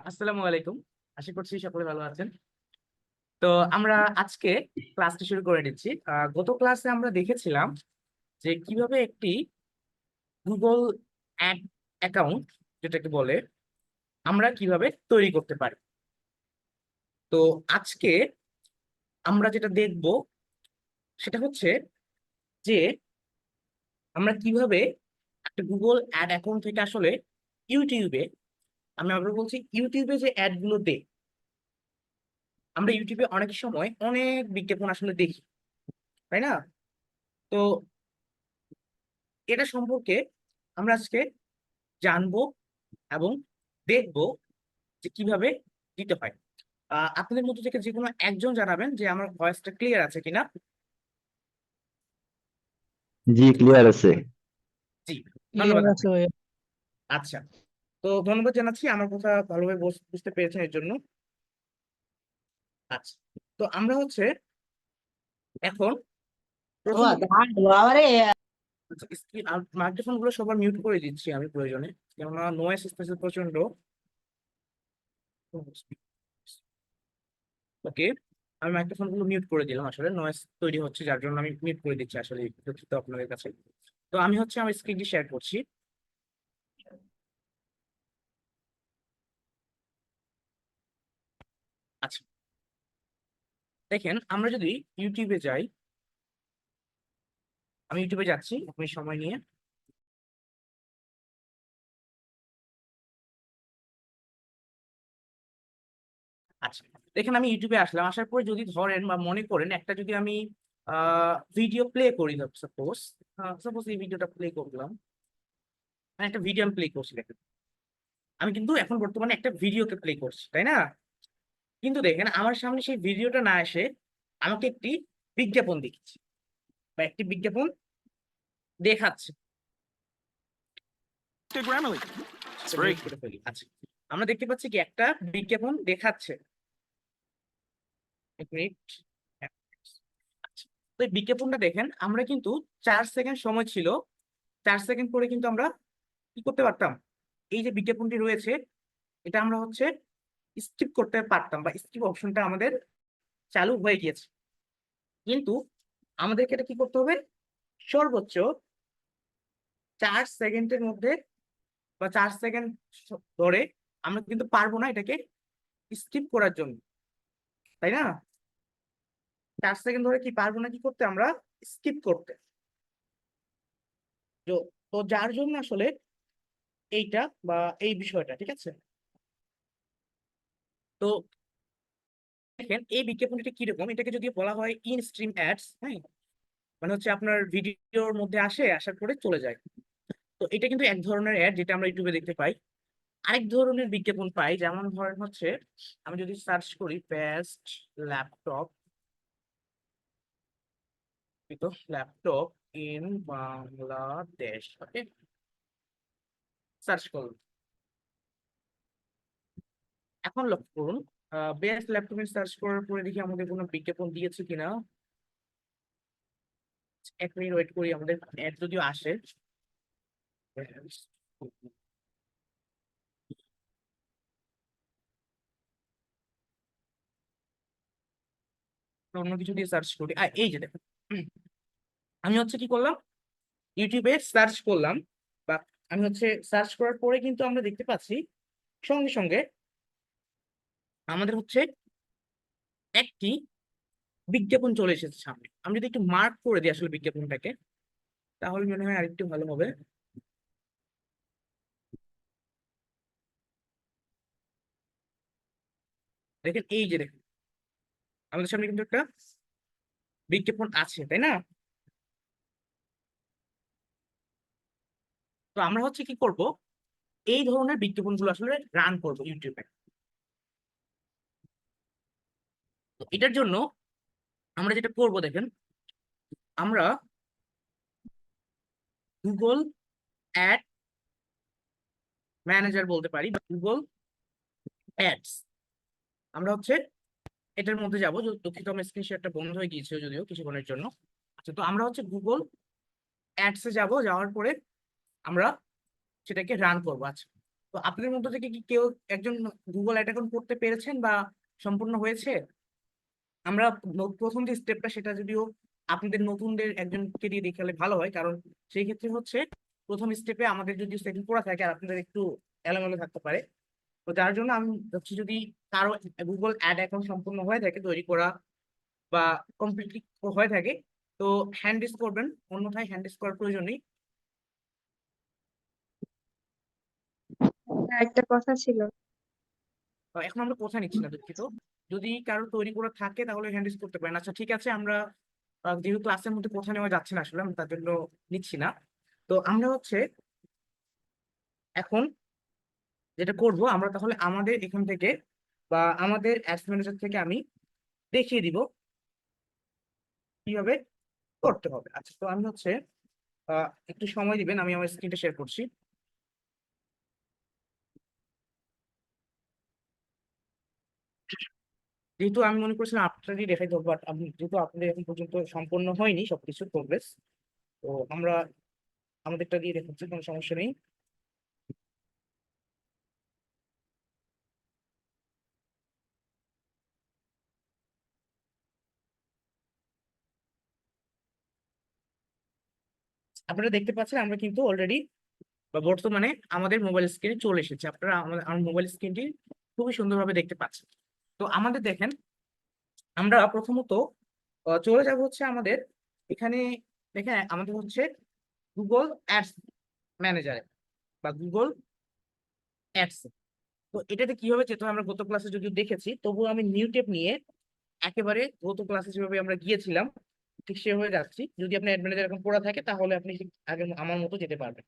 আসসালামু আলাইকুম। আশা করছি সকলে ভালো আছেন। তো আমরা আজকে ক্লাসটি শুরু করে নিচ্ছি। গত ক্লাসে আমরা দেখেছিলাম যে কিভাবে একটি গুগল অ্যাড অ্যাকাউন্ট, যেটাকে বলে, আমরা কিভাবে তৈরি করতে পারি। তো আজকে আমরা যেটা দেখব সেটা হচ্ছে যে আমরা কিভাবে একটা গুগল অ্যাড অ্যাকাউন্ট থেকে আসলে ইউটিউবে, আমি আবার বলছি, ইউটিউবে যে অ্যাড গুলো দেই, আমরা ইউটিউবে অনেক সময় অনেক বিজ্ঞাপন আসলে দেখি, তাই না? তো এটা সম্পর্কে আমরা আজকে জানবো এবং দেখবো যে কিভাবে দিতে হয়। আপনাদের মধ্যে থেকে যে কোনো একজন জানাবেন যে আমার ভয়েসটা ক্লিয়ার আছে কিনা। জি, ক্লিয়ার আছে। জি, ধন্যবাদ ক্লিয়ার আছে আপনাকে। ভাইয়া। আচ্ছা, তো ধন্যবাদ জানাচ্ছি আমার কথা ভালোভাবে বুঝতে পেরেছেন এর জন্য। আচ্ছা, তো আমরা হচ্ছে এখন প্রথমে মাইক্রোফোন গুলো সবার মিউট করে দিচ্ছি আমি প্রয়োজনে, কেননা নয়েজ আসতেছে প্রচন্ড। ওকে, আমি মাইক্রোফোন গুলো মিউট করে দিলাম, আসলে নয়েজ তৈরি হচ্ছে যার জন্য আমি মিউট করে দিচ্ছি, আসলে দুঃখিত আপনাদের কাছে। তো আমি হচ্ছে আমার স্ক্রিনটি শেয়ার করছি। আচ্ছা, দেখেন আমরা যদি ইউটিউবে যাই, আমি ইউটিউবে যাচ্ছি, আপনি সময় নিয়ে। আচ্ছা, দেখেন আমি ইউটিউবে আসলাম, আসার পরে যদি ধরেন বা মনে করেন একটা যদি আমি ভিডিও প্লে করি, সাপোজ সাপোজ এই ভিডিওটা প্লে করলাম, মানে একটা ভিডিও আমি প্লে করছি, দেখেন আমি কিন্তু এখন বর্তমানে একটা ভিডিওকে প্লে করছি, তাই না? কিন্তু দেখেন আমার সামনে সেই ভিডিওটা না এসে আমাকে একটি বিজ্ঞাপন দিচ্ছে বা একটি বিজ্ঞাপন দেখাচ্ছে। Grammarly. It's আচ্ছা, free. mute করে ফেলি। আচ্ছা, আমরা দেখতে পাচ্ছি কি একটা বিজ্ঞাপন দেখাচ্ছে। এক মিনিট। হ্যাঁ, আচ্ছা, তো এই বিজ্ঞাপনটা দেখেন, আমরা কিন্তু 4 সেকেন্ড সময় ছিল, 4 সেকেন্ড পরে কিন্তু আমরা কি করতে পারতাম, এই যে বিজ্ঞাপনটি রয়েছে এটা আমরা হচ্ছে স্কিপ করতে পারতাম, বা স্কিপ অপশনটা আমাদের চালু হয়ে গিয়েছে। কিন্তু আমাদেরকে এটা কি করতে হবে, সর্বোচ্চ 4 সেকেন্ডের মধ্যে বা 4 সেকেন্ড ধরে আমরা কিন্তু পারবো না এটাকে স্কিপ করার জন্য, তাই না? 4 সেকেন্ড ধরে কি পারবো না কি করতে, আমরা স্কিপ করতে। তো তো যার জন্য আসলে এইটা বা এই বিষয়টা, ঠিক আছে? তো দেখেন এই বিজ্ঞাপনটা কিরকম, এটাকে যদি বলা হয় ইন স্ট্রিম অ্যাডস, হ্যাঁ, মানে হচ্ছে আপনার ভিডিওর মধ্যে আসার পরে চলে যায়। তো এটা কিন্তু এক ধরনের অ্যাড যেটা আমরা ইউটিউবে দেখতে পাই। আরেক ধরনের বিজ্ঞাপন পাই, যেমন ধরেন হচ্ছে আমি যদি সার্চ করি বেস্ট ল্যাপটপ, তো laptop in Bangladesh, okay, search করুন। এখন লক্ষ্য করুন, বেস্ট ল্যাপটপ সার্চ করার পরে দেখি আমাদের কোনো বিজ্ঞাপন দিয়েছে কিনা। 1 মিনিট ওয়েট করি, আমাদের অ্যাড যদিও আসে। অন্য কিছু দিয়ে সার্চ করি, এই যে দেখুন, আমি হচ্ছে কি করলাম, ইউটিউবে সার্চ করলাম, বা আমি হচ্ছে সার্চ করার পরে কিন্তু আমরা দেখতে পাচ্ছি সঙ্গে সঙ্গে আমাদের হচ্ছে একটি বিজ্ঞাপন চলে এসেছে সামনে। আমি যদি একটু মার্ক করে দিই আসলে বিজ্ঞাপনটাকে, তাহলে মনে হয় আরেকটু ভালো হবে। দেখেন এই যে দেখুন, আমাদের সামনে কিন্তু একটা বিজ্ঞাপন আছে, তাই না? তো আমরা হচ্ছে কি করব, এই ধরনের বিজ্ঞাপনগুলো আসলে রান করবো ইউটিউবে। তো এটার জন্য আমরা যেটা করব, দেখেন আমরা গুগল অ্যাড ম্যানেজার বলতে পারি, বা গুগল অ্যাডস, আমরা হচ্ছে এটার মধ্যে যাবো। দুঃখিত, আমার স্ক্রিন শেয়ারটা বন্ধ হয়ে গিয়েছিল যদিও কিছুক্ষণের জন্য। আচ্ছা, তো আমরা হচ্ছে গুগল অ্যাডসে যাব, যাওয়ার পরে আমরা সেটাকে রান করবো। আচ্ছা, তো আপনাদের মধ্যে থেকে কি কেউ একজন গুগল অ্যাড অ্যাকাউন্ট করতে পেরেছেন বা সম্পূর্ণ হয়েছে? আমরা প্রথম যে স্টেপটা সেটা যদিও আপনাদের নতুনদের একজনকে দিয়ে দেখালে ভালো হয়, কারণ সেই ক্ষেত্রে হচ্ছে প্রথম স্টেপে আমাদের যদি সেটিং করা থাকে আর আপনাদের একটু এলোমেলো থাকতে পারে। তো যার জন্য আমি হচ্ছে যদি কারো গুগল অ্যাড অ্যাকাউন্ট সম্পূর্ণ হয়ে থাকে তৈরি করা বা কমপ্লিটলি হয়ে থাকে, তো হ্যান্ড রেজ করবেন, অন্যথায় হ্যান্ড রেজ করার প্রয়োজন নেই। একটা কথা ছিল। তো এখন আমরা কথা নিচ্ছি না, দুঃখিত। যদি কারো তৈরি করা থাকে তাহলে হ্যান্ড রেজ করতে পারেন। আচ্ছা ঠিক আছে, আমরা যেহেতু ক্লাসের মধ্যে কথা নেওয়া যাচ্ছে না আসলে আমি তার জন্য নিচ্ছি না। তো আমরা হচ্ছে এখন যেটা করব, আমরা তাহলে আমাদের এখান থেকে বা আমাদের অ্যাডস ম্যানেজার থেকে আমি দেখিয়ে দিব কিভাবে করতে হবে। আচ্ছা, তো আমি হচ্ছে একটু সময় দিবেন, আমি আমার স্ক্রিনটা শেয়ার করছি। যেহেতু আমি মনে করছিলাম আপনারই দেখাই দেবো, বাট আপনি যেহেতু আপনাদের এখন পর্যন্ত সম্পূর্ণ হয়নি সবকিছু প্রোগ্রেস, তো আমরা আমাদেরটা দিয়ে দেখাচ্ছি, কোনো সমস্যা নেই। আপনারা দেখতে পাচ্ছেন আমরা কিন্তু অলরেডি বা বর্তমানে আমাদের মোবাইল স্ক্রিনে চলে এসেছে। আপনারা আমার মোবাইল স্ক্রিনটি খুবই সুন্দরভাবে দেখতে পাচ্ছেন। তো আমাদের দেখেন, আমরা প্রথমত চলে যাব হচ্ছে আমাদের এখানে। দেখেন আমাদের হচ্ছে গুগল অ্যাডস ম্যানেজারে বা গুগল অ্যাডস। তো এটাতে কিভাবে যেতে হয় আমরা গত ক্লাসে যদিও দেখেছি, তবুও আমি নিউ টেপ নিয়ে একেবারে গত ক্লাসে যেভাবে আমরা গিয়েছিলাম ঠিক সেভাবে যাচ্ছি। যদি আপনার অ্যাড ম্যানেজার এখন পড়া থাকে তাহলে আপনি ঠিক আগে আমার মতো যেতে পারবেন,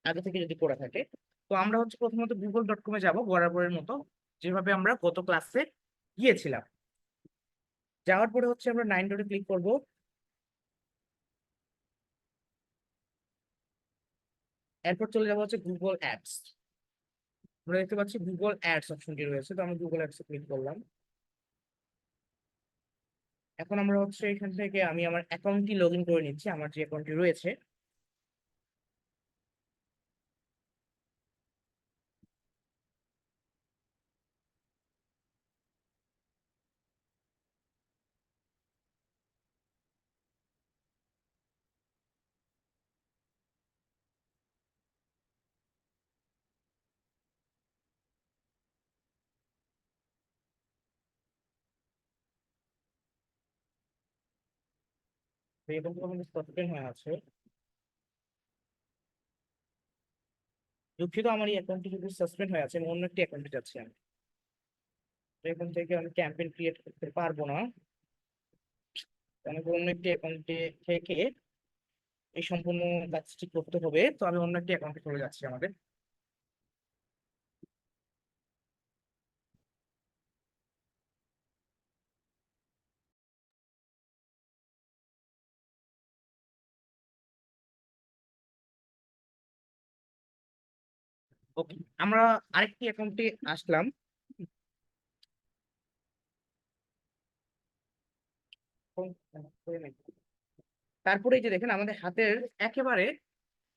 আগে থেকে যদি পড়া থাকে। তো আমরা হচ্ছে প্রথমত google.com-এ যাবো বরাবরের মতো, যেভাবে আমরা গত ক্লাসে গিয়েছিলাম। যাওয়ার পরে হচ্ছে আমরা 9 ডটে ক্লিক করব। এরপর চলে যাবো হচ্ছে গুগল অ্যাডস। আমরা দেখতে পাচ্ছি গুগল অ্যাডস অপশনটি রয়েছে, তো আমি গুগল অ্যাডস ক্লিক করলাম। এখন আমরা হচ্ছে এখান থেকে আমি আমার অ্যাকাউন্টটি লগ ইন করে নিচ্ছি, আমার যে অ্যাকাউন্টটি রয়েছে। তো এই অ্যাকাউন্টটি আমাদের সাসপেন্ড হয়ে আছে। দুঃখিত, আমার এই অ্যাকাউন্টটি যদি সাসপেন্ড হয়ে আছে, আমি অন্য একটি অ্যাকাউন্টে যাচ্ছি আমি। তো এখান থেকে আমি ক্যাম্পেইন ক্রিয়েট করতে পারবো না, আমাকে অন্য একটি অ্যাকাউন্টে থেকে এই সম্পূর্ণ কাজটি করতে হবে। তো আমি অন্য একটি অ্যাকাউন্টে চলে যাচ্ছি আমাদের। ওকে, আমরা আরেকটি অ্যাকাউন্টে আসলাম। তারপরে এই যে দেখেন আমাদের হাতের একেবারে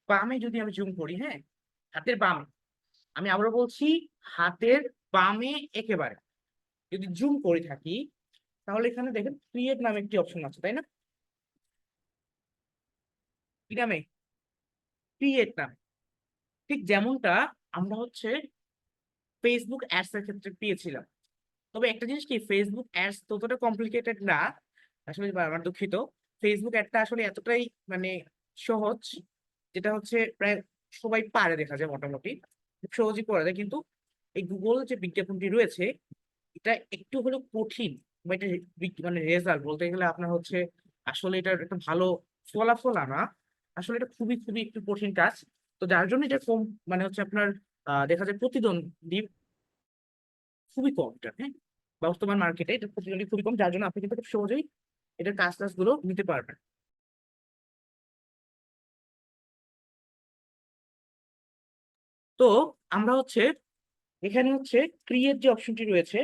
বামে যদি আমি জুম করি, হ্যাঁ, হাতের বামে, আমি আবারও বলছি, হাতের বামে একেবারে যদি জুম করে থাকি, তাহলে এখানে দেখেন ক্রিয়েট নামে একটি অপশন আছে, তাই না? কি নামে? ক্রিয়েট নামে। ঠিক যেমনটা আমরা হচ্ছে ফেসবুক অ্যাডস এর ক্ষেত্রে পেয়েছিলাম। তবে একটা জিনিস কি, ফেসবুক অ্যাডস ততটা কমপ্লিকেটেড না আসলে, আমার দুঃখিত। ফেসবুক অ্যাডটা আসলে এতটাই মানে সহজ, যেটা হচ্ছে প্রায় সবাই পারে, দেখা যায় মোটামুটি খুব সহজেই করা যায়। কিন্তু এই গুগল যে বিজ্ঞাপনটি রয়েছে, এটা একটু হলেও কঠিন, বা এটা মানে রেজাল্ট বলতে গেলে আপনার হচ্ছে আসলে এটার একটা ভালো ফলাফল আনা আসলে এটা খুবই খুবই একটু কঠিন কাজ। তো যার জন্য এটা কম, মানে হচ্ছে আপনার দেখা যায় প্রতিদ্বন্দ্বী খুবই কম এটা, হ্যাঁ, বর্তমান মার্কেটে এটা প্রতিযোগী খুবই কম, যার জন্য আপনি কিন্তু খুব সহজেই এটার কাজ গুলো নিতে পারবেন। তো আমরা হচ্ছে এখানে হচ্ছে ক্রিয়েট যে অপশনটি রয়েছে,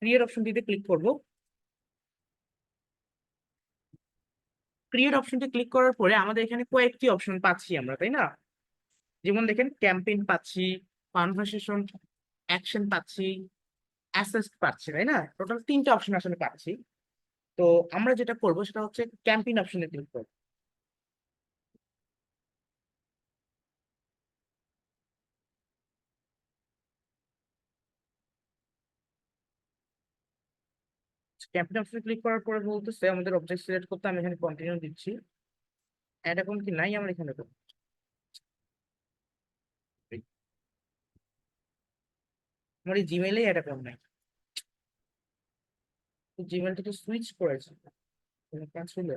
ক্রিয়েট অপশনটিতে ক্লিক করব। ক্রিয়েট অপশনটি ক্লিক করার পরে আমাদের এখানে কয়েকটি অপশন পাচ্ছি আমরা, তাই না? যেমন দেখেন ক্যাম্পেইন পাচ্ছি, কনভারসেশন, অ্যাকশন পাচ্ছি, অ্যাসেস্ট পাচ্ছি, তাই না? টোটাল 3টা অপশন আসলে পাচ্ছি। তো আমরা যেটা করবো সেটা হচ্ছে ক্যাম্পেইন অপশনে ক্লিক করবো। ক্যাম্পেইন অপশনে ক্লিক করার পরে বলতেছে আমাদের অবজেক্ট সিলেক্ট করতে, আমি এখানে কন্টিনিউ দিচ্ছি। অ্যাড অ্যাকাউন্ট কি নাই আমার এখানে? তো আমার এই জিমেইলে অ্যাড অ্যাকাউন্ট নাই, জিমেইল থেকে সুইচ করেছি। কাজ হলো,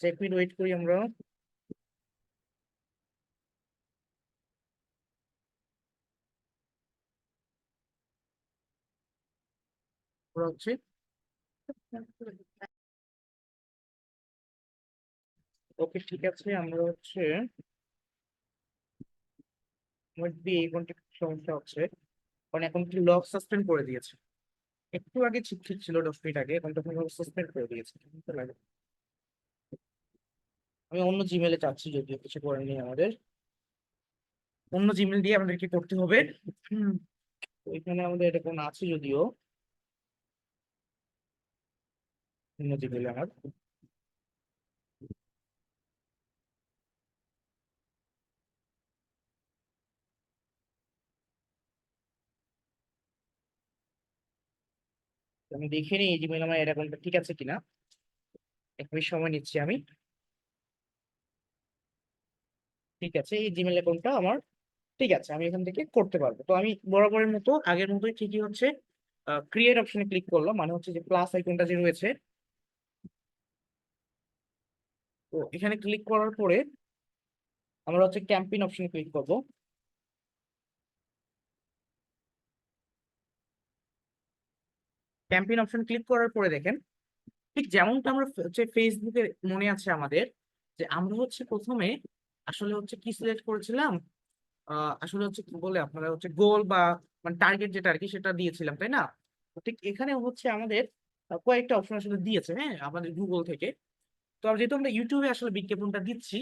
চেক মিনিট ওয়েট করি আমরা। ওরা হচ্ছে ওকে, ঠিক আছে। আমরা হচ্ছে আমার দিয়ে এই কোনটা সমস্যা হচ্ছে, কারণ এখন কি লক সাসপেন্ড করে দিয়েছে। একটু আগে ঠিক ঠিক ছিল, 10 মিনিট আগে, এখন তখন সাসপেন্ড করে দিয়েছে। কেমন লাগে? আমি অন্য জিমেলে চাচ্ছি, যদিও কিছু করেনি আমাদের। অন্য জিমেল দিয়ে আমাদের কি করতে হবে? হুম, তো এখানে আমাদের এটা কোন আছে যদিও, অন্য জিমেলে আমার। তো আমি দেখে নিই এই জিমেল আমার এটা কোনটা ঠিক আছে কিনা। এক মিনিট সময় নিচ্ছি আমি। ঠিক আছে, এই জিমেল অ্যাকাউন্টটা আমার ঠিক আছে, আমি এখান থেকে করতে পারবো। তো আমি বরাবরের মতো আগের মতোই ঠিকই হচ্ছে ক্রিয়েট অপশনে ক্লিক করলাম, মানে হচ্ছে যে প্লাস আইকনটা যে রয়েছে, তো এখানে ক্লিক করার পরে আমরা হচ্ছে ক্যাম্পেইন অপশনে ক্লিক করব। ক্যাম্পেইন অপশন ক্লিক করার পরে দেখেন, ঠিক যেমনটা আমরা হচ্ছে ফেসবুকে মনে আছে আমাদের, যে আমরা হচ্ছে প্রথমে আসলে হচ্ছে কি সিলেক্ট করেছিলাম, আসলে হচ্ছে কি বলে আপনারা হচ্ছে গোল বা মানে টার্গেট যেটা আর কি সেটা দিয়েছিলাম, তাই না? তো ঠিক এখানে হচ্ছে আমাদের কয়েকটা অপশন আসলে দিয়েছে, হ্যাঁ, আমাদের গুগল থেকে। তো যেহেতু আমরা ইউটিউবে আসলে বিজ্ঞাপনটা দিচ্ছি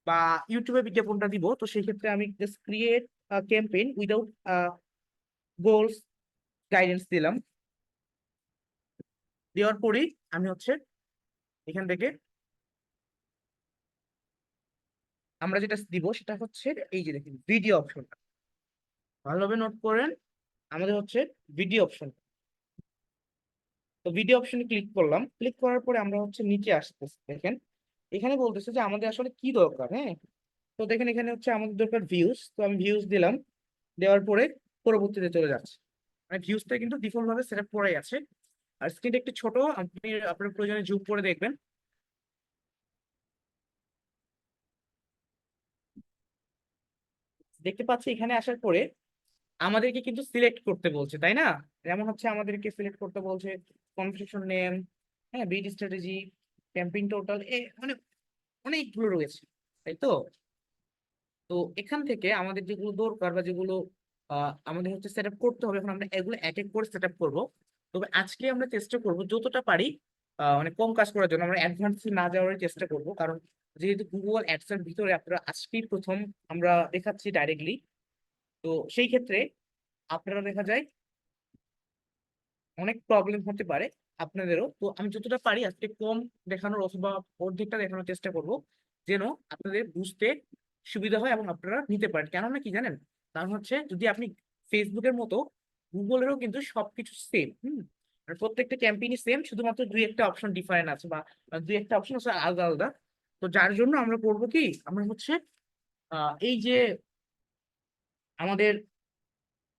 বা ইউটিউবে বিজ্ঞাপনটা দিব, তো সেই ক্ষেত্রে আমি just create campaign without goals guidance দিলাম। দেওয়ার পরেই আমি হচ্ছে এখান থেকে আমরা যেটা দিব সেটা হচ্ছে এই যে দেখুন ভিডিও অপশনটা, ভালোভাবে নোট করেন, আমাদের হচ্ছে ভিডিও অপশন। তো ভিডিও অপশনে ক্লিক করলাম, ক্লিক করার পরে আমরা হচ্ছে নিচে আসতেছি, দেখেন এখানে বলতেছে যে আমাদের আসলে কি দরকার, হ্যাঁ। তো দেখেন এখানে হচ্ছে আমাদের দরকার ভিউজ, তো আমি ভিউজ দিলাম। দেওয়ার পরে পরবর্তীতে চলে যাচ্ছে, মানে ভিউজটা কিন্তু ডিফল্ট ভাবে সেট আপ করাই আছে। আর স্ক্রিনটা একটু ছোট, আপনি আপনার প্রয়োজনে জুম করে দেখবেন। দেখতে পাচ্ছি এখানে আসার পরে আমাদেরকে কিন্তু সিলেক্ট করতে বলছে, তাই না? যেমন হচ্ছে আমাদেরকে সিলেক্ট করতে বলছে কনভারসেশন নেম, হ্যাঁ, বিড স্ট্র্যাটেজি, ক্যাম্পেইন টোটাল, মানে অনেকগুলো রয়েছে, তাই তো? তো এখান থেকে আমাদের যেগুলো দরকার বা যেগুলো আমাদের হচ্ছে সেট আপ করতে হবে, এখন আমরা এগুলো এক এক করে সেট আপ করবো। তবে আজকে আমরা চেষ্টা করব যতটা পারি মানে কম কাজ করার জন্য আমরা অ্যাডভান্স না যাওয়ার চেষ্টা করব, কারণ যেহেতু গুগল অ্যাডস এর ভিতরে আপনারা আজকেই প্রথম আমরা দেখাচ্ছি ডাইরেক্টলি। তো সেই ক্ষেত্রে আপনারা দেখা যায় অনেক প্রবলেম হতে পারে আপনাদেরও। তো আমি যতটা পারি আজকে কম দেখানোর অথবা অর্ধেকটা দেখানোর চেষ্টা করব, যেন আপনাদের বুঝতে সুবিধা হয় এবং আপনারা নিতে পারেন। কেননা কি জানেন, কারণ হচ্ছে যদি আপনি ফেসবুকের মতো গুগলেরও কিন্তু সবকিছু সেম, আর প্রত্যেকটা ক্যাম্পেইনই সেম, শুধুমাত্র দুই একটা অপশন ডিফারেন্ট আছে বা দুই একটা অপশন আছে আলাদা আলাদা। তো যার জন্য আমরা করবো কি, আমরা হচ্ছে এই যে আমাদের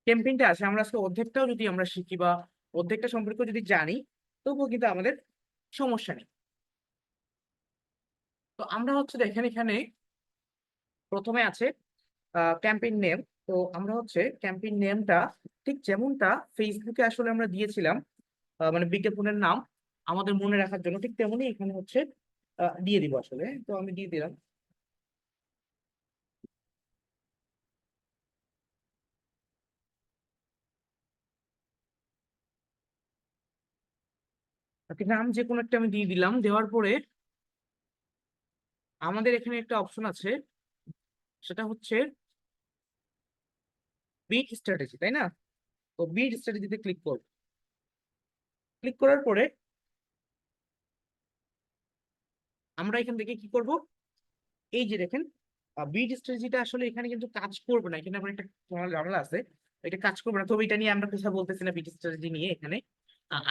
ক্যাম্পেইনটা আছে, আমরা আজকে অর্ধেকটাও যদি আমরা শিখি বা অর্ধেকটা সম্পর্কে যদি জানি, তবুও কিন্তু আমাদের সমস্যা নেই। তো আমরা হচ্ছে দেখেন এখানে প্রথমে আছে ক্যাম্পেইন নেম। তো আমরা হচ্ছে ক্যাম্পেইন নেমটা ঠিক যেমনটা ফেসবুকে আসলে আমরা দিয়েছিলাম, মানে বিজ্ঞাপনের নাম আমাদের মনে রাখার জন্য, ঠিক তেমনই এখানে হচ্ছে দিয়ে দিব আসলে। তো আমি দিয়ে দিলাম। বাকি নাম যে কোনো একটা আমি দিয়ে দিলাম। দেওয়ার পরে আমাদের এখানে একটা অপশন আছে, সেটা হচ্ছে বিট স্ট্র্যাটেজি, তাই না? তো বিট স্ট্র্যাটেজিতে ক্লিক করব। ক্লিক করার পরে আমরা এখান থেকে কি করব, এই যে দেখেন বিট স্ট্র্যাটেজিটা আসলে এখানে কিন্তু কাজ করবে না, এখানে আমার একটা ঝামেলা আছে, এটা কাজ করবে না। তবে এটা নিয়ে আমরা কথা বলতেছি না, বিট স্ট্র্যাটেজি নিয়ে এখানে।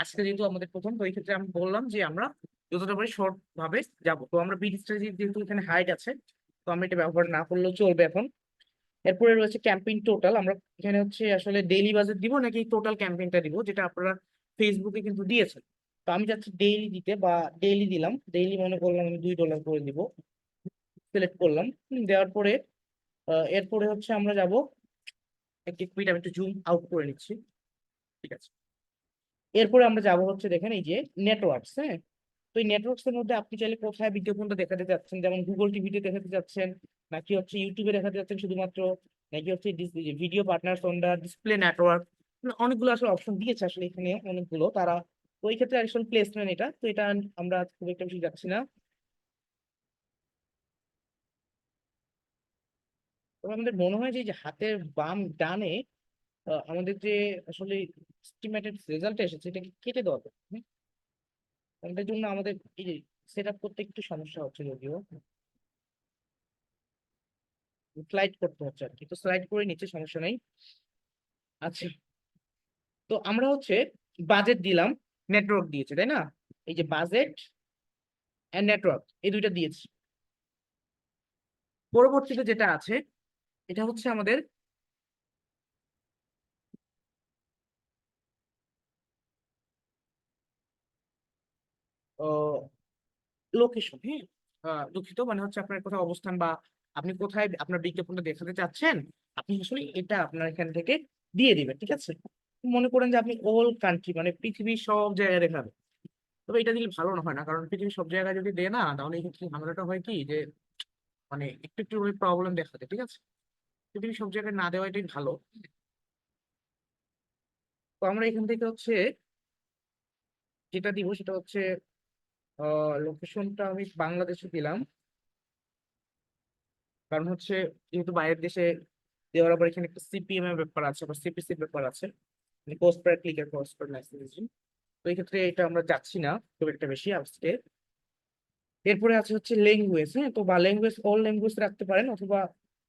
আজকে যেহেতু আমাদের প্রথম, তো এই ক্ষেত্রে আমি বললাম যে আমরা যতটা পারি শর্ট ভাবে যাব। তো আমরা বিট স্ট্র্যাটেজি যেহেতু এখানে হাইট আছে, তো আমরা এটা ব্যবহার না করলেও চলবে এখন। এরপরে রয়েছে ক্যাম্পেইন টোটাল, আমরা এখানে হচ্ছে আসলে ডেইলি বাজেট দিব নাকি টোটাল ক্যাম্পেইনটা দিব, যেটা আপনারা ফেসবুকে কিন্তু দিয়েছেন। তো আমি চাচ্ছি ডেইলি দিতে, বা ডেইলি দিলাম, ডেইলি মনে করলাম আমি $2 করে দিব, সিলেক্ট করলাম। দেওয়ার পরে এরপরে হচ্ছে আমরা যাব একটি কুইট, আমি একটু জুম আউট করে নিচ্ছি, ঠিক আছে। এরপরে আমরা যাব হচ্ছে দেখেন এই যে নেটওয়ার্কস, হ্যাঁ। তো এই নেটওয়ার্কস এর মধ্যে আপনি চাইলে কোথায় বিজ্ঞাপনটা দেখাতে চাচ্ছেন, যেমন গুগল টিভিতে দেখাতে চাচ্ছেন, নাকি হচ্ছে ইউটিউবে দেখাতে চাচ্ছেন শুধুমাত্র, নাকি হচ্ছে video partners on the display network, অনেকগুলো আসলে অপশন দিয়েছে আসলে এখানে অনেকগুলো তারা। তো এই ক্ষেত্রে আসলে প্লেসমেন্ট এটা, তো এটা আমরা খুব একটা বেশি যাচ্ছি না। তবে আমাদের মনে হয় যে এই যে হাতের বাম ডানে আমাদের যে আসলে এস্টিমেটেড রেজাল্ট এসেছে এটাকে কেটে দেওয়া হবে। এটার জন্য আমাদের এই যে সেট আপ করতে একটু সমস্যা হচ্ছে, যদিও স্লাইড করতে হচ্ছে আর কি, তো স্লাইড করে নিচে সমস্যা নেই। আচ্ছা, তো আমরা হচ্ছে বাজেট দিলাম, নেটওয়ার্ক দিয়েছে, তাই না? এই যে বাজেট এন্ড নেটওয়ার্ক, এই দুইটা দিয়েছি। পরবর্তীতে যেটা আছে এটা হচ্ছে আমাদের লোকেশন, হ্যাঁ। দুঃখিত, মানে হচ্ছে আপনার কোথায় অবস্থান, বা আপনি কোথায় আপনার বিজ্ঞাপনটা দেখাতে চাচ্ছেন, আপনি আসলে এটা আপনার এখান থেকে দিয়ে দিবেন, ঠিক আছে। মনে করেন যে আপনি অল কান্ট্রি, মানে পৃথিবীর সব জায়গায় দেখাবেন, তবে এটা দিলে ভালো হয় না, কারণ পৃথিবীর সব জায়গায় যদি দেয় না, তাহলে এই ক্ষেত্রে ঝামেলাটা হয় কি যে মানে একটু একটু প্রবলেম দেখা দেয়, ঠিক আছে। পৃথিবীর সব জায়গায় না দেওয়াটাই ভালো। তো আমরা এখান থেকে হচ্ছে যেটা দিব সেটা হচ্ছে লোকেশনটা আমি বাংলাদেশে দিলাম, কারণ হচ্ছে যেহেতু বাইরের দেশে দেওয়ার আবার এখানে একটা সিপিএম এর ব্যাপার আছে, বা সিপিসি ব্যাপার আছে, মানে কস্ট পার ক্লিক আর কস্ট পার ম্যাসেজিং। তো এই ক্ষেত্রে এটা আমরা যাচ্ছি না খুব একটা বেশি আজকে। এরপরে আছে হচ্ছে ল্যাঙ্গুয়েজ, হ্যাঁ। তো বা ল্যাঙ্গুয়েজ, অল ল্যাঙ্গুয়েজ রাখতে পারেন, অথবা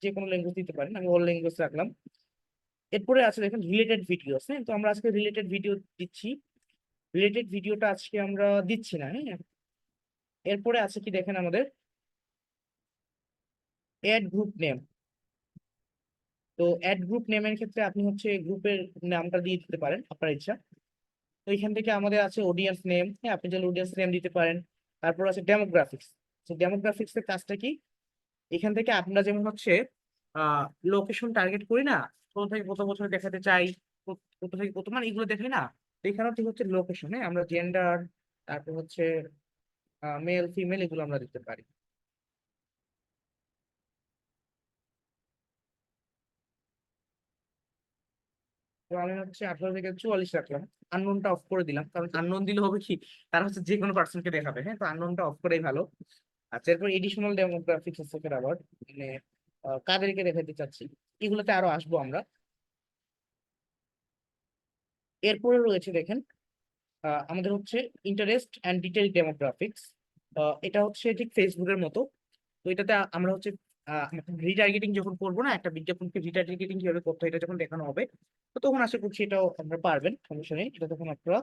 যে কোনো ল্যাঙ্গুয়েজ দিতে পারেন, আমি অল ল্যাঙ্গুয়েজ রাখলাম। এরপরে আছে দেখেন রিলেটেড ভিডিওস, হ্যাঁ। তো আমরা আজকে রিলেটেড ভিডিও দিচ্ছি, রিলেটেড ভিডিওটা আজকে আমরা দিচ্ছি না, হ্যাঁ। এরপরে আছে কি দেখেন আমাদের অ্যাড গ্রুপ নেম। তো অ্যাড গ্রুপ নেমের ক্ষেত্রে আপনি হচ্ছে গ্রুপের নামটা দিয়ে দিতে পারেন আপনার ইচ্ছা। তো এখান থেকে আমাদের আছে অডিয়েন্স নেম, হ্যাঁ, আপনি চাইলে অডিয়েন্স নেম দিতে পারেন। তারপর আছে ডেমোগ্রাফিক্স। তো ডেমোগ্রাফিক্স এর কাজটা কি, এখান থেকে আমরা যেমন হচ্ছে লোকেশন টার্গেট করি না, কোথা থেকে কত বছর দেখাতে চাই, কত থেকে কত, মানে এগুলো দেখাই না। তো এখানেও ঠিক হচ্ছে লোকেশন, হ্যাঁ, আমরা জেন্ডার, তারপর হচ্ছে মেল ফিমেল, এগুলো আমরা দিতে পারি। তো আমি হচ্ছে 18 থেকে 44 রাখলাম। আননোনটা অফ করে দিলাম, কারণ আননোন দিলে হবে কি, তারা হচ্ছে যে কোনো পার্সনকে দেখাবে, হ্যাঁ। তো আননোনটা অফ করেই ভালো। আচ্ছা, এরপর এডিশনাল ডেমোগ্রাফিক্স আছে ফের আবার, মানে কাদেরকে দেখাতে চাচ্ছি, এগুলোতে আরো আসবো আমরা। এরপরে রয়েছে দেখেন আমাদের হচ্ছে ইন্টারেস্ট অ্যান্ড ডিটেইল ডেমোগ্রাফিক্স। এটা হচ্ছে ঠিক ফেসবুকের মতো। তো এটাতে আমরা হচ্ছে রিটার্গেটিং যখন করবো না, একটা বিজ্ঞাপনকে রিটার্গেটিং কিভাবে করতে হয় এটা যখন দেখানো হবে, তো তখন আশা করছি এটাও আপনারা পারবেন, সমস্যা নেই, এটা তখন আপনারা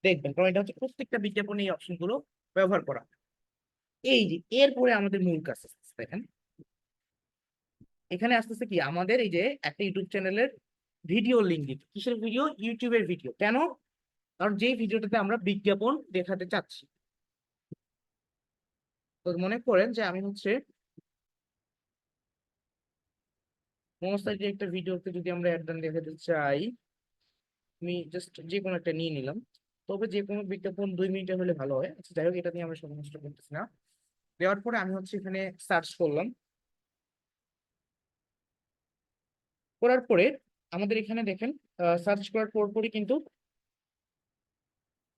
দেখবেন, কারণ এটা হচ্ছে প্রত্যেকটা বিজ্ঞাপনে এই অপশন গুলো ব্যবহার করা। এই যে এরপরে আমাদের মূল কাজ আসতেছে, দেখেন এখানে আসতেছে কি আমাদের এই যে একটা ইউটিউব চ্যানেলের ভিডিও লিঙ্ক দিতে। কিসের ভিডিও? ইউটিউবের ভিডিও। কেন? কারণ যে ভিডিওটাতে আমরা বিজ্ঞাপন দেখাতে চাচ্ছি। তো মনে করেন যে আমি হচ্ছে মনস্তার যে একটা ভিডিওতে যদি আমরা অ্যাড দেখাতে চাই, আমি জাস্ট যে কোনো একটা নিয়ে নিলাম। তবে যে কোনো বিজ্ঞাপন 2 মিনিটের হলে ভালো হয়। আচ্ছা, যাই হোক, এটা নিয়ে আমরা সময় নষ্ট করতেছি না। দেওয়ার পরে আমি হচ্ছে এখানে সার্চ করলাম, করার পরে আমাদের এখানে দেখেন সার্চ করার পরপরই কিন্তু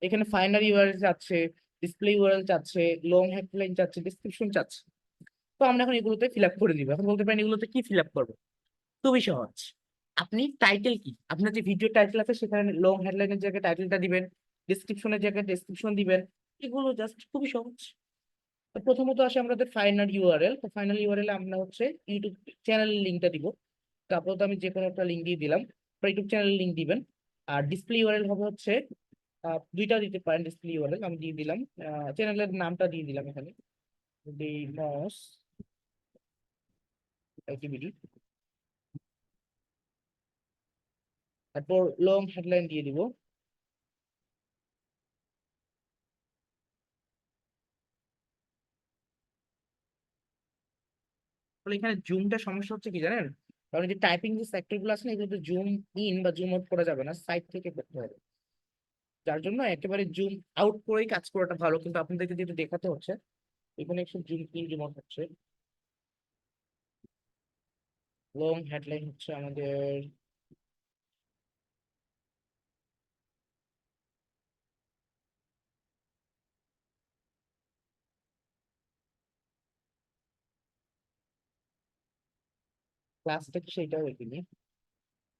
এখানে ফাইনাল ইউআরএল চাচ্ছে, ডিসপ্লে ইউআরএল চাচ্ছে, লং হেডলাইন চাচ্ছে, ডিসক্রিপশন চাচ্ছে। তো আমরা এখন এগুলোতে ফিল আপ করে দিব। এখন বলতে পারেন এগুলোতে কি ফিল আপ করবো, খুবই সহজ। আপনি টাইটেল কি, আপনার যে ভিডিও টাইটেল আছে সেখানে লং হেডলাইনের জায়গায় টাইটেলটা দিবেন, ডিসক্রিপশনের জায়গায় ডেসক্রিপশন দিবেন। এগুলো জাস্ট খুবই সহজ। তো প্রথমত আসে আমাদের ফাইনাল ইউআরএল। তো ফাইনাল ইউআরএল আমরা হচ্ছে ইউটিউব চ্যানেলের লিঙ্কটা দিব। তো আপাতত আমি যে কোনো একটা লিঙ্ক দিয়ে দিলাম, ইউটিউব চ্যানেলের লিঙ্ক দিবেন। আর ডিসপ্লে ইউআরএল হবে হচ্ছে দুইটা দিতে পারেন। ডিসপ্লে ইউআরএল আমি দিয়ে দিলাম, চ্যানেলের নামটা দিয়ে দিলাম এখানে, ডিমস অ্যাক্টিভিটি। তারপর লং হেডলাইন দিয়ে দিব। তাহলে এখানে জুমটা সমস্যা হচ্ছে কি জানেন, কারণ এই যে টাইপিং যে সেক্টর গুলো আছে না, এগুলো জুম ইন বা জুম আউট করা যাবে না, সাইড থেকে করতে হবে। যার জন্য একেবারে জুম আউট করেই কাজ করাটা ভালো, কিন্তু আপনাদেরকে যেটা দেখাতে হচ্ছে এখানে একটু জুম ইন জুম আউট হচ্ছে। লং হেডলাইন হচ্ছে আমাদের ক্লাসটা কি সেটাও এখানে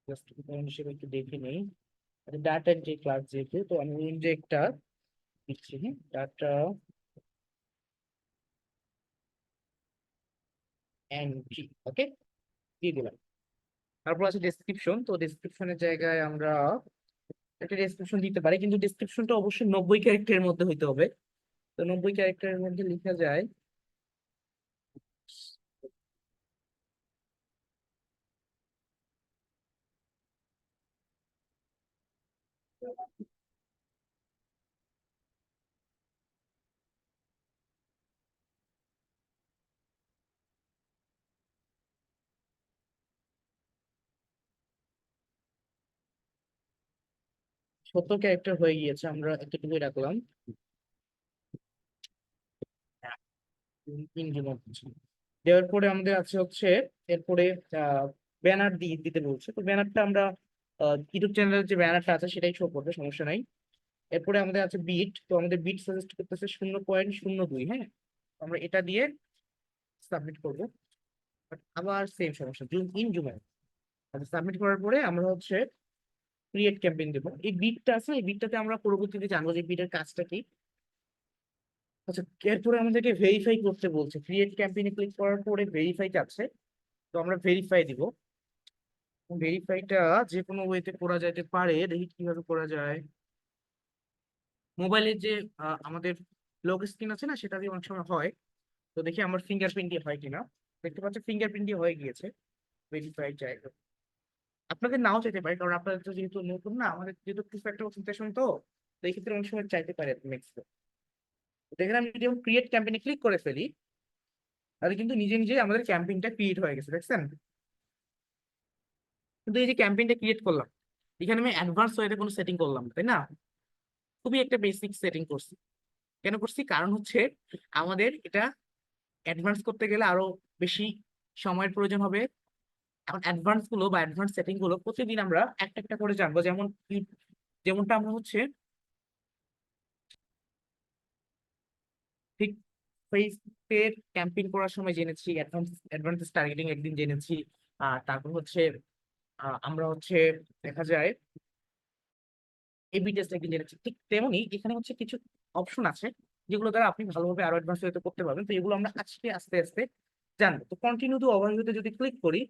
জাস্ট হিসেবে একটু দেখে নেই। ডাটার যে ক্লাস যেহেতু, তো আমি যে একটা দিচ্ছি, ডাটা এন্ট্রি, ওকে, দিয়ে দিলাম। তারপর আছে ডেসক্রিপশন। তো ডেসক্রিপশনের জায়গায় আমরা একটা ডেসক্রিপশন দিতে পারি, কিন্তু ডেসক্রিপশনটা অবশ্যই 90 ক্যারেক্টারের মধ্যে হইতে হবে। তো 90 ক্যারেক্টারের মধ্যে লেখা যায়, ছোট ক্যারেক্টার হয়ে গিয়েছে, আমরা এতটুকুই রাখলাম। দেওয়ার পরে আমাদের আছে হচ্ছে এরপরে ব্যানার দিয়ে দিতে বলছে। তো ব্যানারটা আমরা ইউটিউব চ্যানেলের যে ব্যানারটা আছে সেটাই শো করবে, সমস্যা নাই। এরপরে আমাদের আছে বিট। তো আমাদের বিট সাজেস্ট করতেছে 0.02। হ্যাঁ, তো আমরা এটা দিয়ে সাবমিট করবো। But আবার সেম সমস্যা, জুম ইন জুম আউট। আচ্ছা, সাবমিট করার পরে আমরা হচ্ছে ক্রিয়েট ক্যাম্পেইন দেবো। এই বিটটা আছে না, এই বিটটাতে আমরা পরবর্তীতে জানবো যে বিটের কাজটা কি। আচ্ছা, এরপরে আমাদেরকে ভেরিফাই করতে বলছে। ক্রিয়েট ক্যাম্পেইনে ক্লিক করার পরে ভেরিফাই আছে, তো আমরা ভেরিফাই দিব। ভেরিফাইটা যে কোনো ওয়েতে করা যেতে পারে, দেখি কিভাবে করা যায়। মোবাইলের যে আমাদের লক স্ক্রিন আছে না, সেটা দিয়ে অনেক সময় হয়। তো দেখি আমার ফিঙ্গারপ্রিন্ট দিয়ে হয় কিনা। দেখতে পাচ্ছি ফিঙ্গারপ্রিন্ট দিয়ে হয়ে গিয়েছে। ভেরিফাই জায়গা আপনাদের নাও চাইতে পারে, কারণ আপনাদের তো যেহেতু নতুন না, আমাদের যেহেতু টু ফ্যাক্টর অথেন্টিকেশন, তো এই ক্ষেত্রে অনেক সময় চাইতে পারে নেক্সট। দেখেন আমি যদি ক্রিয়েট ক্যাম্পেইনে ক্লিক করে ফেলি, তাহলে কিন্তু নিজে নিজে আমাদের ক্যাম্পেইনটা ক্রিয়েট হয়ে গেছে, দেখছেন। কিন্তু এই যে ক্যাম্পেইনটা ক্রিয়েট করলাম, এখানে আমি অ্যাডভান্স ওয়েতে কোনো সেটিং করলাম না, তাই না? খুবই একটা বেসিক সেটিং করছি। কেন করছি? কারণ হচ্ছে আমাদের এটা অ্যাডভান্স করতে গেলে আরো বেশি সময়ের প্রয়োজন হবে। এখন অ্যাডভান্স গুলো বা অ্যাডভান্স সেটিং গুলো প্রতিদিন আমরা একটা একটা করে জানবো। যেমন যেমনটা আমরা হচ্ছে ঠিক ফেসবুকের ক্যাম্পেইন করার সময় জেনেছি, অ্যাডভান্স অ্যাডভান্স টার্গেটিং একদিন জেনেছি। তারপর হচ্ছে আমরা হচ্ছে দেখা যায় এবি টেস্ট একদিন জেনেছি। ঠিক তেমনি এখানে হচ্ছে কিছু অপশন আছে যেগুলো দ্বারা আপনি ভালোভাবে আরো অ্যাডভান্স হতে করতে পারবেন। তো এগুলো আমরা আজকে আস্তে আস্তে জানবো। তো কন্টিনিউ টু ওভারভিউতে যদি ক্লিক করি,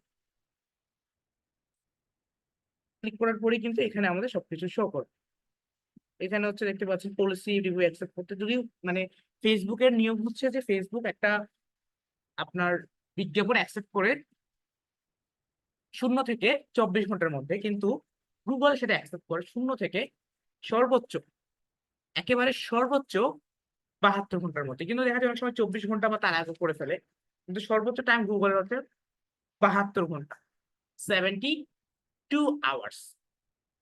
ক্লিক করার পরে কিন্তু এখানে আমাদের সবকিছু শো করবে। এখানে হচ্ছে দেখতে পাচ্ছেন পলিসি রিভিউ অ্যাকসেপ্ট করতে, যদিও মানে ফেসবুকের নিয়ম হচ্ছে যে ফেসবুক একটা আপনার বিজ্ঞাপন অ্যাকসেপ্ট করে 0 থেকে 24 ঘন্টার মধ্যে, কিন্তু গুগল সেটা অ্যাকসেপ্ট করে 0 থেকে সর্বোচ্চ, একেবারে সর্বোচ্চ 72 ঘন্টার মধ্যে। কিন্তু দেখা যায় অনেক সময় 24 ঘন্টা বা তার আগে করে ফেলে, কিন্তু সর্বোচ্চ টাইম গুগলের হচ্ছে 72 ঘন্টা, 72 আওয়ার্স।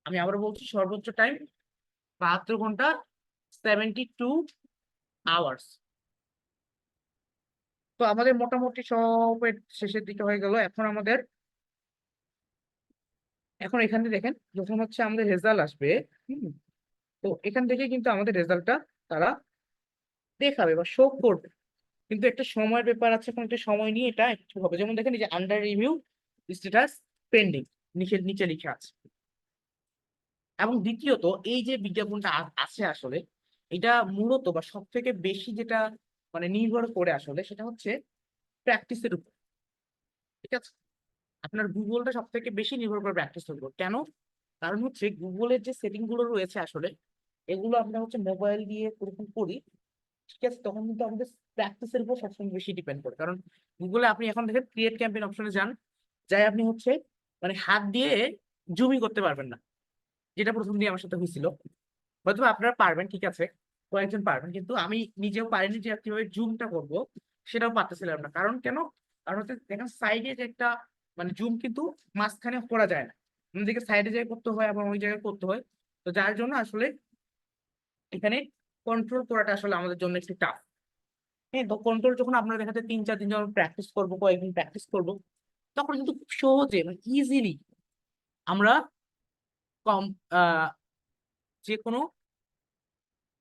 আমি আবার বলছি, সর্বোচ্চ টাইম 72 ঘন্টা, 72 আওয়ার্স। তো আমাদের মোটামুটি সবের শেষের দিকে হয়ে গেল। এখন এখানে দেখেন যখন হচ্ছে আমাদের রেজাল্ট আসবে, হুম, তো এখান থেকে কিন্তু আমাদের রেজাল্টটা তারা দেখাবে বা শো করবে। কিন্তু একটা সময়ের ব্যাপার আছে, এখন একটা সময় নিয়ে এটা একটু হবে। যেমন দেখেন এই যে আন্ডার রিভিউ, স্ট্যাটাস পেন্ডিং, নিচে নিচে লিখে আছে। এবং দ্বিতীয়ত এই যে বিজ্ঞাপনটা আছে আসলে, এটা মূলত বা সব থেকে বেশি যেটা মানে নির্ভর করে আসলে সেটা হচ্ছে প্র্যাকটিসের উপর। ঠিক আছে, আপনার গুগলটা সব থেকে বেশি নির্ভর করে প্র্যাকটিসের উপর। কেন? কারণ হচ্ছে গুগলের যে সেটিং গুলো রয়েছে আসলে, এগুলো আমরা হচ্ছে মোবাইল দিয়ে যখন করি, ঠিক আছে, তখন কিন্তু আমাদের প্র্যাকটিসের উপর সবসময় বেশি ডিপেন্ড করে। কারণ গুগলে আপনি এখন দেখেন ক্রিয়েট ক্যাম্পেইন অপশনে যান, যাই আপনি হচ্ছে মানে হাত দিয়ে জুমই করতে পারবেন না, যেটা প্রথম দিয়ে আমার সাথে হয়েছিল। হয়তো আপনারা পারবেন, ঠিক আছে, কয়েকজন পারবেন, কিন্তু আমি নিজেও পারিনি যে কিভাবে জুমটা করব, সেটাও পারতেছিলাম না। কারণ কেন? কারণ হচ্ছে দেখেন সাইডে যে একটা মানে জুম কিন্তু মাঝখানে করা যায় না, আমাদেরকে সাইডে জায়গায় করতে হয় এবং ওই জায়গায় করতে হয়। তো যার জন্য আসলে এখানে কন্ট্রোল করাটা আসলে আমাদের জন্য একটু টাফ। হ্যাঁ, তো কন্ট্রোল যখন আপনারা দেখাতে 3-4 দিন যখন প্র্যাকটিস করবো, কয়েকদিন প্র্যাকটিস করবো, তখন কিন্তু খুব সহজে মানে ইজিলি আমরা কম যে কোনো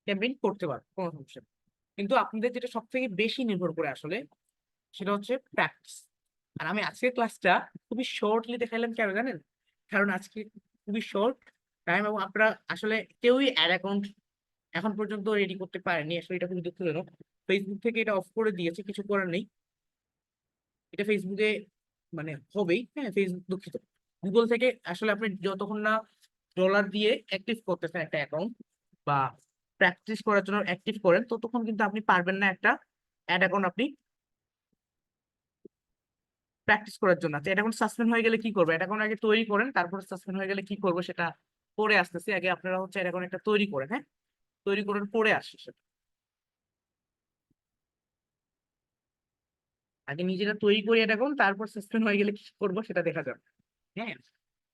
ক্যাম্পেইন করতে পারবো, কোনো সমস্যা নেই। কিন্তু আপনাদের যেটা সব থেকে বেশি নির্ভর করে আসলে সেটা হচ্ছে প্র্যাকটিস। আর আমি আজকের ক্লাসটা খুবই শর্টলি দেখাইলাম, কেন জানেন? কারণ আজকে খুবই শর্ট টাইম এবং আপনারা আসলে কেউই অ্যাড অ্যাকাউন্ট এখন পর্যন্ত রেডি করতে পারেনি। আসলে এটা খুবই দুঃখজনক। ফেসবুক থেকে এটা অফ করে দিয়েছে, কিছু করার নেই। এটা ফেসবুকে মানে হবেই, হ্যাঁ, ফেসবুক দুঃখিত। গুগল থেকে আসলে আপনি যতক্ষণ না ডলার দিয়ে অ্যাক্টিভ করতেছেন একটা অ্যাকাউন্ট বা প্র্যাকটিস করার জন্য অ্যাক্টিভ করেন, ততক্ষণ কিন্তু আপনি পারবেন না একটা অ্যাড অ্যাকাউন্ট আপনি প্র্যাকটিস করার জন্য। আচ্ছা, এটা এখন সাসপেন্ড হয়ে গেলে কি করবে? এটা এখন আগে তৈরি করেন, তারপর সাসপেন্ড হয়ে গেলে কি করবো সেটা পরে আসতেছি। আগে আপনারা হচ্ছে এটা এখন একটা তৈরি করেন, হ্যাঁ, তৈরি করার পরে আসছে সেটা। আগে নিজেরা তৈরি করি এটা এখন, তারপর সাসপেন্ড হয়ে গেলে কি করবো সেটা দেখা যাবে। হ্যাঁ,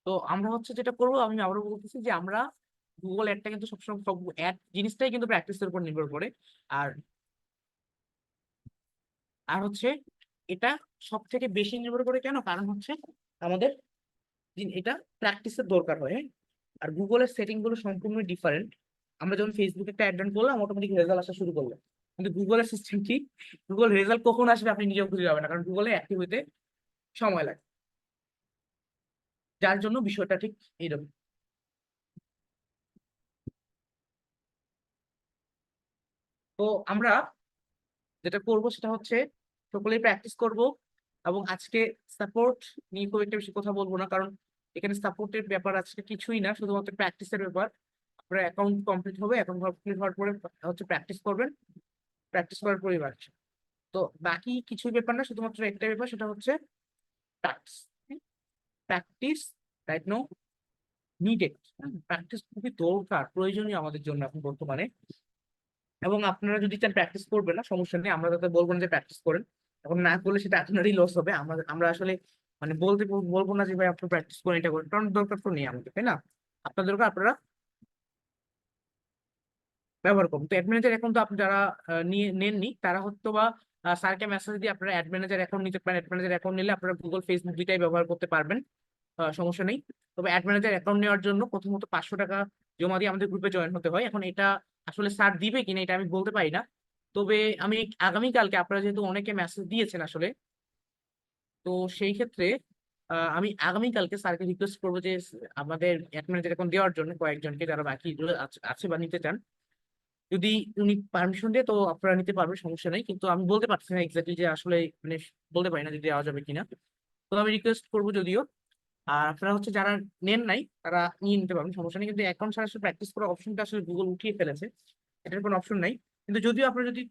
তো আমরা হচ্ছে যেটা করবো, আমি আবারও বলতেছি যে আমরা গুগল অ্যাডটা কিন্তু সবসময় সব অ্যাড জিনিসটাই কিন্তু প্র্যাকটিসের উপর নির্ভর করে। আর আর হচ্ছে এটা সব থেকে বেশি নির্ভর করে কেন? কারণ হচ্ছে আমাদের এটা প্র্যাকটিসের দরকার হয়, হ্যাঁ? আর গুগলের সেটিং গুলো সম্পূর্ণ ডিফারেন্ট। আমরা যখন ফেসবুকে একটা অ্যাড রান করলাম, অটোমেটিক রেজাল্ট আসা শুরু করলো। কিন্তু গুগলের সিস্টেম কি? গুগল রেজাল্ট কখন আসবে আপনি নিজেও খুঁজে পাবেন না, কারণ গুগলে অ্যাক্টিভ হইতে সময় লাগে। যার জন্য বিষয়টা ঠিক এইরকম। তো আমরা যেটা করব সেটা হচ্ছে সকলেই প্র্যাকটিস করব। এবং আজকে সাপোর্ট নিয়ে খুব একটা বেশি কথা বলবো না, কারণ এখানে সাপোর্টের ব্যাপার আজকে কিছুই না, শুধুমাত্র প্র্যাকটিসের ব্যাপার। আপনার অ্যাকাউন্ট কমপ্লিট হবে, অ্যাকাউন্ট কমপ্লিট হওয়ার পরে হচ্ছে প্র্যাকটিস করবেন, প্র্যাকটিস করার পরেই বাড়ছে। তো বাকি কিছুই ব্যাপার না, শুধুমাত্র একটা ব্যাপার, সেটা হচ্ছে practice. Practice right no needed. Practice খুবই দরকার, প্রয়োজনীয় আমাদের জন্য এখন বর্তমানে। এবং আপনারা যদি চান প্র্যাকটিস করবেন না, সমস্যা নেই, আমরা তাদের বলবো না যে প্র্যাকটিস করেন। এখন না করলে সেটা আপনারই লস হবে। আমরা আমরা আসলে মানে বলবো না যে ভাই আপনি প্র্যাকটিস করেন, এটা করেন, কারণ দরকার তো নেই আমাদের, তাই না? আপনার দরকার আপনারা ব্যবহার করুন। তো অ্যাড ম্যানেজার অ্যাকাউন্ট তো আপনি যারা নিয়ে নেননি, তারা হয়তো বা স্যারকে মেসেজ দিয়ে আপনারা অ্যাড ম্যানেজার অ্যাকাউন্ট নিতে পারেন। অ্যাড ম্যানেজার অ্যাকাউন্ট নিলে আপনারা গুগল ফেসবুক দুইটাই ব্যবহার করতে পারবেন, সমস্যা নেই। তবে অ্যাড ম্যানেজার অ্যাকাউন্ট নেওয়ার জন্য প্রথমত 500 টাকা জমা দিয়ে আমাদের গ্রুপে জয়েন হতে হয়। এখন এটা আসলে স্যার দিবে কিনা এটা আমি বলতে পারি না। তবে আমি আগামীকালকে, আপনারা যেহেতু অনেকে মেসেজ দিয়েছেন আসলে, তো সেই ক্ষেত্রে আমি আগামীকালকে স্যারকে রিকোয়েস্ট করবো যে আমাদের অ্যাড ম্যানেজার অ্যাকাউন্ট দেওয়ার জন্য কয়েকজনকে, যারা বাকি আছে বা নিতে চান। যদি উনি পারমিশন দেয় তো আপনারা নিতে পারবেন, সমস্যা নেই। কিন্তু আমি বলতে পারছি না এক্স্যাক্টলি যে আসলে মানে বলতে পারি না যদি দেওয়া যাবে কিনা। তো আমি রিকোয়েস্ট করবো যদিও। আর আপনারা হচ্ছে যারা নেন নাই তারা নিয়ে নিতে পারবেন, সমস্যা নেই। কিন্তু অ্যাকাউন্ট ছাড়া আসলে প্র্যাকটিস করার অপশনটা আসলে গুগল উঠিয়ে ফেলেছে, এটার কোনো অপশন নাই। কিন্তু যদিও আপনারা যদি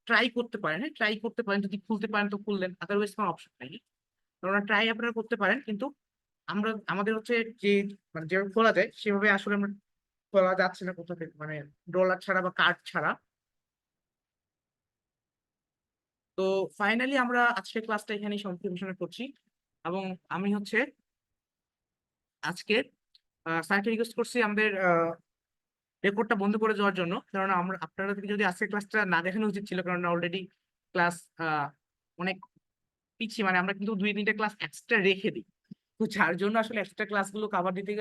ট্রাই করতে পারেন, হ্যাঁ, ট্রাই করতে পারেন, যদি খুলতে পারেন তো খুললেন, আদারওয়াইজ কোনো অপশন নাই। কারণ ট্রাই আপনারা করতে পারেন, কিন্তু আমাদের হচ্ছে যে মানে যেভাবে খোলা যায় সেভাবে আসলে আমরা খোলা যাচ্ছে না কোথা থেকে, মানে ডলার ছাড়া বা কার্ড ছাড়া। তো ফাইনালি আমরা আজকের ক্লাসটা এখানেই সম্পূর্ণ করছি। এবং আমি হচ্ছে আজকে স্যারকে রিকোয়েস্ট করছি আমাদের রেকর্ডটা বন্ধ করে দেওয়ার জন্য, কারণ আমরা আপনারা থেকে যদি আজকের ক্লাসটা না দেখানো উচিত ছিল, কারণ অলরেডি ক্লাস অনেক পিছিয়ে, মানে আমরা কিন্তু 2-3টে ক্লাস এক্সট্রা রেখে দিই। তো যার জন্য আসলে এক্সট্রা ক্লাসগুলো কাভার দিতে গেলে